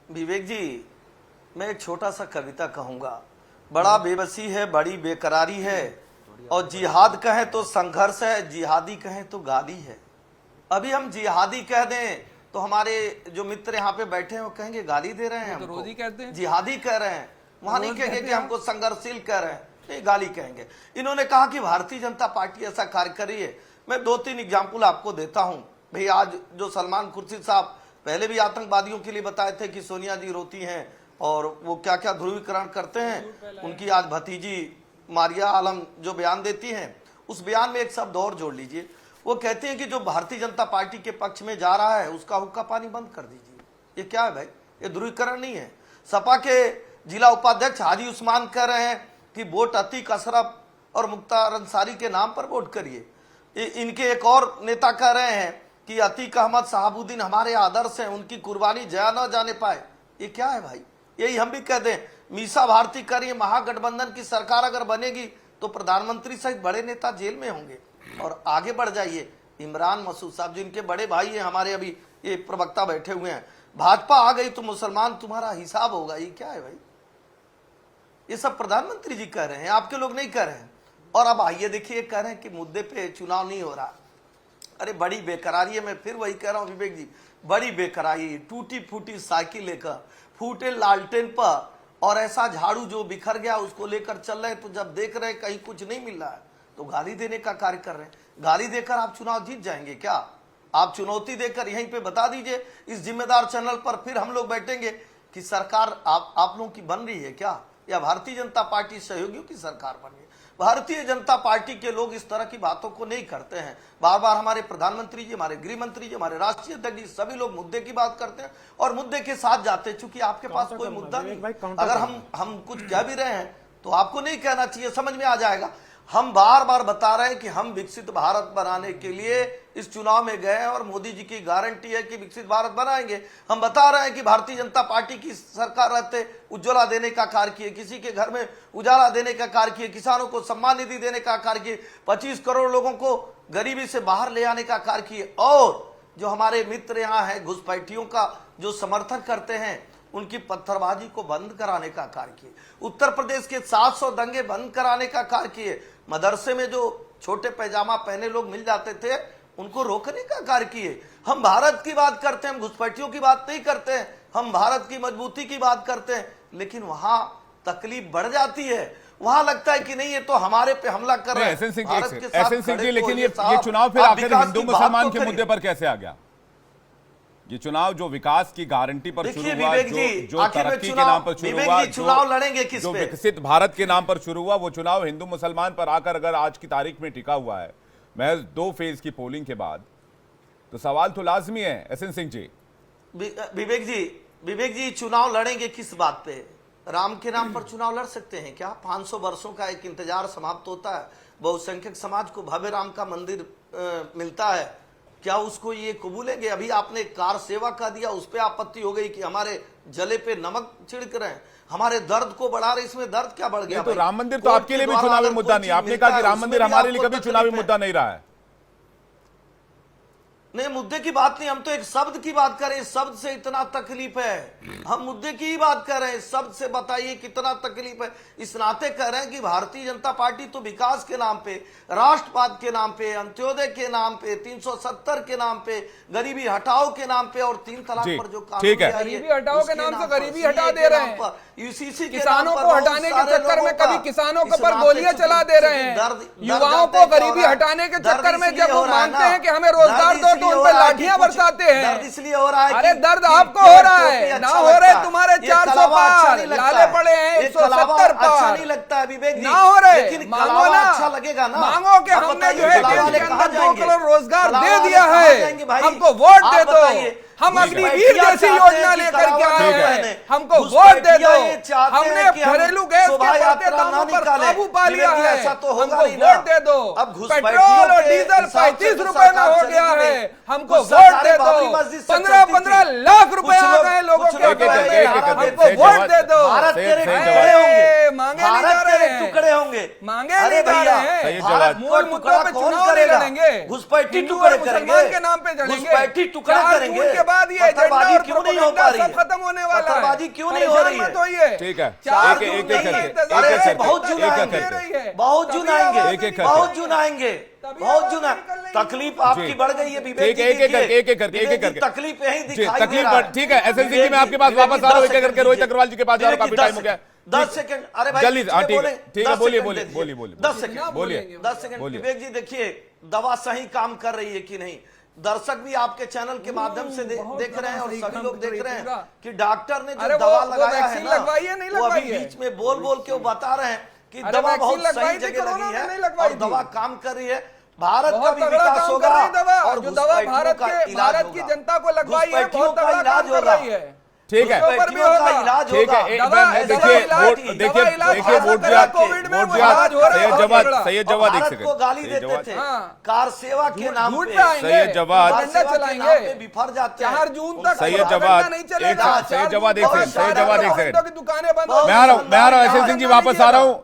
विवेक जी, मैं एक छोटा सा कविता कहूंगा। बड़ा बेबसी है, बड़ी बेकरारी है, और जिहाद कहें तो संघर्ष है, जिहादी कहें तो गाली है। अभी हम जिहादी कह दें तो हमारे जो मित्र यहाँ पे बैठे हैं वो कहेंगे गाली दे रहे हैं, तो रोज ही कहते हैं, जिहादी कह रहे हैं। वहां नहीं कहेंगे कि हमको संघर्षशील कह रहे हैं, नहीं, गाली कहेंगे। इन्होंने कहा कि भारतीय जनता पार्टी ऐसा कार्य कर रही है। मैं 2-3 एग्जाम्पल आपको देता हूं। भाई, आज जो सलमान खुर्शीद साहब पहले भी आतंकवादियों के लिए बताए थे कि सोनिया जी रोती हैं और वो क्या क्या ध्रुवीकरण करते हैं, उनकी आज भतीजी मारिया आलम जो बयान देती हैं, उस बयान में एक शब्द और जोड़ लीजिए। वो कहते हैं कि जो भारतीय जनता पार्टी के पक्ष में जा रहा है उसका हुक्का पानी बंद कर दीजिए। ये क्या है भाई? ये ध्रुवीकरण नहीं है। सपा के जिला उपाध्यक्ष हाजी उस्मान कह रहे हैं कि वोट अतीक अशरफ और मुख्तार अंसारी के नाम पर वोट करिए। इनके एक और नेता कह रहे हैं कि अतीक अहमद शहाबुद्दीन हमारे आदर्श हैं, उनकी कुर्बानी जया न जाने पाए। ये क्या है भाई? यही हम भी कह दें, मीसा भारती करिए, महागठबंधन की सरकार अगर बनेगी तो प्रधानमंत्री सहित बड़े नेता जेल में होंगे। और आगे बढ़ जाइए, इमरान मसूद साहब जिनके बड़े भाई हैं हमारे, अभी ये प्रवक्ता बैठे हुए हैं, भाजपा आ गई तो मुसलमान तुम्हारा हिसाब होगा। ये क्या है भाई? ये सब प्रधानमंत्री जी कह रहे हैं, आपके लोग नहीं कह रहे हैं। और अब आइए देखिए, कह रहे हैं कि मुद्दे पे चुनाव नहीं हो रहा। अरे बड़ी बेकरारी है, मैं फिर वही कह रहा हूं विवेक जी, बड़ी बेकरारी। टूटी फूटी साइकिल लेकर, फूटे लालटेन पर, और ऐसा झाड़ू जो बिखर गया उसको लेकर चल रहे हैं। तो जब देख रहे हैं कहीं कुछ नहीं मिल रहा है तो गाली देने का कार्य कर रहे हैं। गाली देकर आप चुनाव जीत जाएंगे क्या? आप चुनौती देकर यहीं पे बता दीजिए इस जिम्मेदार चैनल पर, फिर हम लोग बैठेंगे कि सरकार आप लोगों की बन रही है क्या, या भारतीय जनता पार्टी सहयोगियों की सरकार बन रही है? भारतीय जनता पार्टी के लोग इस तरह की बातों को नहीं करते हैं। बार बार हमारे प्रधानमंत्री जी, हमारे गृह मंत्री जी, हमारे राष्ट्रीय अध्यक्ष जी, सभी लोग मुद्दे की बात करते हैं और मुद्दे के साथ जाते हैं। चूंकि आपके पास कोई मुद्दा नहीं, अगर हम कुछ कह भी रहे हैं तो आपको नहीं कहना चाहिए, समझ में आ जाएगा। हम बार बार बता रहे हैं कि हम विकसित भारत बनाने के लिए इस चुनाव में गए और मोदी जी की गारंटी है कि विकसित भारत बनाएंगे। हम बता रहे हैं कि भारतीय जनता पार्टी की सरकार रहते उज्ज्वला देने का कार्य किए, किसी के घर में उजाला देने का कार्य किए, किसानों को सम्मान निधि देने का कार्य किए, 25 करोड़ लोगों को गरीबी से बाहर ले आने का कार्य किए। और जो हमारे मित्र यहाँ है घुसपैठियों का जो समर्थन करते हैं, उनकी पत्थरबाजी को बंद कराने का कार्य किए। उत्तर प्रदेश के 700 दंगे बंद कराने का कार्य किए। मदरसे में जो छोटे पैजामा पहने लोग मिल जाते थे उनको रोकने का कार्य किए। हम भारत की बात करते हैं, हम घुसपैठियों की बात नहीं करते हैं, हम भारत की मजबूती की बात करते हैं। लेकिन वहां तकलीफ बढ़ जाती है, वहां लगता है कि नहीं ये तो हमारे पे हमला कर रहे हैं। एसएन सिंह जी, लेकिन ये चुनाव फिर आखिर हिंदू मुसलमान के मुद्दे पर कैसे आ गया? ये चुनाव जो विकास की गारंटी पर शुरू हुआ, जो तरक्की के नाम पर शुरू हुआ, चुनाव लड़ेंगे किस जो पे? विकसित भारत के नाम पर शुरू हुआ, वो चुनाव हिंदू मुसलमान पर आकर अगर आज की तारीख में टिका हुआ है महज 2 फेज की पोलिंग के बाद, तो सवाल तो लाजमी है। एसएन सिंह जी, विवेक जी चुनाव लड़ेंगे किस बात पे? राम के नाम पर चुनाव लड़ सकते हैं क्या? 500 वर्षों का एक इंतजार समाप्त होता है, बहुसंख्यक समाज को भव्य राम का मंदिर मिलता है, क्या उसको ये कबूलेंगे? अभी आपने कार सेवा का दिया, उस पर आपत्ति हो गई कि हमारे जले पे नमक छिड़क रहे हैं, हमारे दर्द को बढ़ा रहे। इसमें दर्द क्या बढ़ गया? तो राम मंदिर तो आपके लिए भी चुनावी मुद्दा नहीं, आपने कहा कि राम मंदिर हमारे लिए कभी चुनावी मुद्दा नहीं रहा है। नहीं, मुद्दे की बात नहीं, हम तो एक शब्द की बात कर रहे हैं। शब्द से इतना तकलीफ है, हम मुद्दे की ही बात कर रहे हैं। शब्द से बताइए कितना तकलीफ है। इस नाते कह रहे हैं कि भारतीय जनता पार्टी तो विकास के नाम पे, राष्ट्रवाद के नाम पे, अंत्योदय के नाम पे, 370 के नाम पे, गरीबी हटाओ के नाम पे, और 3 तलाक पर जो गरीबी हटाओ के नाम से गरीबी हटा दे रहे हैं, यूसीसी किसानों को हटाने के चक्कर में कभी किसानों के पर गोलियां चला दे रहे हैं, युवाओं को गरीबी हटाने के चक्कर में जब वो मांगते हैं कि हमें रोजगार दो तो उन पर लाठियां बरसाते हैं। दर्द इसलिए हो रहा है, अरे दर्द आपको हो रहा है, ना हो रहे तुम्हारे 400 पार, लाले पड़े हैं 170 पार। अच्छा नहीं लगता है विवेक जी, ना हो रहे, लेकिन मांगो ना, अच्छा लगेगा ना। मांगो कि हमने जो है देश के अंदर 2 करोड़ रोजगार दे दिया है, हमको वोट दे दो। हम अग्निवीर जैसी योजना लेकर के आए हैं, हमको वोट दे दो। हमने घरेलू गैस के बढ़ते दामों पर काबू पा लिया है, हमको वोट दे दो। पेट्रोल और डीजल 35 रुपए में हो गया है, हमको वोट दे दो। 15-15 लाख रुपए आ गए लोगों के अकाउंट में, हमको वोट दे दो। मांगे नहीं जा भारत रहे के हैं। टुकड़े होंगे। मांगे अरे नहीं जा भैया, रहे हैं। सही भारत जवाब। को मूल टुकड़ा मुद्दों पे कौन चुनाव नहीं करेगा? लड़ेंगे। घुसपैठी हिंदू टुकड़े और मुसलमान करेंगे, के नाम पे चलेंगे। घुसपैठी टुकड़े 4 करेंगे। जून के बाद ये एजेंडा पत्थरबाजी और क्यों नहीं हो पा रही है? सब खत्म होने वाला है। पत्थरबाजी क्यों नहीं हो रही है? परेशान मत होइए। ठीक है, 4 एक- जून एक- नहीं एक करके, इंतजार अरे एक करके, बहुत एक जून एक आएंगे, करके। बहुत जून आएंगे, एक एक करके। बहुत जून आएंगे, तभी बहुत आवाज जून निकल रही है। तकलीफ आपकी जी। बढ़ गई है विवेक ठीक जी, है, एक एक देखिए, करके, एक एक करके, एक एक विवेक जी, करके। तकलीफ यही जी, दिखाई तकलीफ दे रहा बढ़- ठीक है, एसएससी जी, विवेक मैं आपके पास विवेक वापस जी, आ रहा हूं, 10 एक एक करके सेकंड रोहित दीजिए। अग्रवाल जी के पास जा रहा हूं, विवेक जी, काफी टाइम हो गया। 10 सेकंड, अरे भाई जल्दी, हाँ, ठीक है, बोलें, ठीक है, 10 बोलिए, सेकंड बोलिए, दे बोलिए, दीजिए। बोलिए, 10 सेकंड बोलिए। 10 सेकंड बोलिए। विवेक जी, देखिए दवा सही काम कर रही है कि नहीं। दर्शक भी आपके चैनल के माध्यम से देख रहे हैं और सभी लोग देख रहे हैं कि डॉक्टर ने अरे जो दवा वो लगाया है वैक्सीन ना, लगवाई है, नहीं वो अभी लगवाई है? बीच में बोल बोल के वो बता रहे हैं कि अरे दवा बहुत वैक्सीन लगवाई सही थी, जगह कोरोना लगी में है नहीं लगवाई और थी। दवा काम कर रही है। भारत का बहुत भी तगड़ा विकास काम कर होगा रही है दवा, और जो दवा भारत की जनता को लगवाई है, बहुत तगड़ा काम कर रही है। ठीक है, उसके ऊपर भी घुसपैठियों का होगा। इलाज ठीक है, होगा। एक दवा- मिनट, दवा देखिए इलाज- वोट, दवा देखिए इलाज देखिए भारत वोट का जिहाद, कोविड में वोट वो जिहाद, इलाज हो रहा है, सैयद बहुत जवाद, तगड़ा। सैयद और जवाद एक भारत सेकंड, को गाली सैयद देते जवाद। थे हाँ। कार सेवा के नाम झूठ पे, पे आएंगे, सैयद जवाद, कार एजेंडा सेवा के चलाएंगे। नाम पे बिफर जाते हैं। 4 जून तक सैयद एजेंडा जवाद, नहीं एक चलेगा। सेकंड, सैयद 4 जवाद जून एक तक सेकंड, सैयद सारे जवाद एक डॉक्टरों सेकंड। की दुकानें बंद हो मैं आ रहा हूं, जाएंगी। एसएससी जी वापस आ रहा हूं।